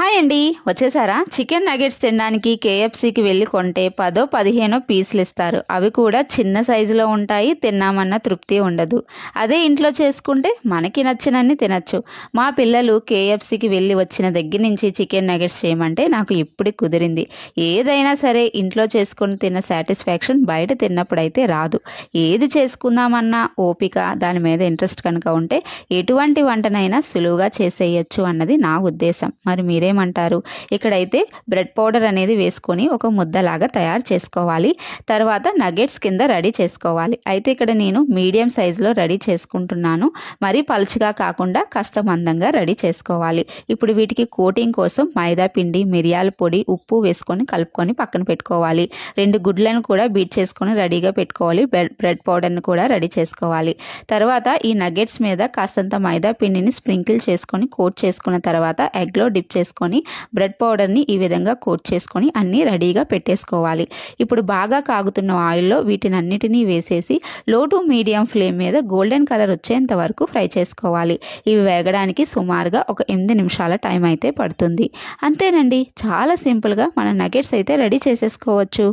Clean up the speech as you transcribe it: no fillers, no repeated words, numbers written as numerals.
Hi అండి, వచ్చేసారా? Chicken nuggets తినడానికి కేఎఫ్సీకి వెళ్ళి కొంటే 10-15 పీసులు ఇస్తారు. అవి కూడా చిన్న సైజులో ఉంటాయి. తిన్నామన్న తృప్తి ఉండదు. అదే ఇంట్లో చేసుకుంటే మనకి నచ్చినన్ని తినచ్చు. మా పిల్లలు కేఎఫ్సీకి వెళ్ళి వచ్చిన దగ్గర నుంచి చికెన్ నగెట్స్ చేయమంటే నాకు ఇప్పుడు కుదిరింది. ఏదైనా సరే ఇంట్లో చేసుకొని తిన్న సాటిస్ఫాక్షన్ బయట తిన్నప్పుడైతే రాదు. ఏది చేసుకుందామన్నా ఓపిక, దాని మీద ఇంట్రెస్ట్ కనుక ఉంటే ఎటువంటి వంటనైనా సులువుగా చేసేయచ్చు అన్నది నా ఉద్దేశం. మరి మీరేమంటారు? ఇక్కడైతే బ్రెడ్ పౌడర్ అనేది వేసుకొని ఒక ముద్దలాగా తయారు చేసుకోవాలి. తర్వాత నగెట్స్ కింద రెడీ చేసుకోవాలి. అయితే ఇక్కడ నేను మీడియం సైజులో రెడీ చేసుకుంటున్నాను. మరీ పలుచగా కాకుండా కాస్త మందంగా రెడీ చేసుకోవాలి. ఇప్పుడు వీటికి కోటింగ్ కోసం మైదా పిండి, మిరియాల పొడి, ఉప్పు వేసుకొని కలుపుకొని పక్కన పెట్టుకోవాలి. 2 గుడ్లను కూడా బీట్ చేసుకొని రెడీగా పెట్టుకోవాలి. బ్రెడ్ పౌడర్ని కూడా రెడీ చేసుకోవాలి. తర్వాత ఈ నగెట్స్ మీద కాస్తంత మైదా పిండిని స్ప్రింకిల్ చేసుకొని కోట్ చేసుకున్న తర్వాత ఎగ్లో డిప్ చేసుకొని బ్రెడ్ పౌడర్ని ఈ విధంగా కోట్ చేసుకొని అన్నీ రెడీగా పెట్టేసుకోవాలి. ఇప్పుడు బాగా కాగుతున్న ఆయిల్లో వీటినన్నిటినీ వేసేసి లో టు మీడియం ఫ్లేమ్ మీద గోల్డెన్ కలర్ వచ్చేంత వరకు ఫ్రై చేసుకోవాలి. ఇవి వేగడానికి సుమారుగా ఒక 8 నిమిషాల టైం అయితే పడుతుంది. అంతేనండి, చాలా సింపుల్గా మన నగెట్స్ అయితే రెడీ చేసేసుకోవచ్చు.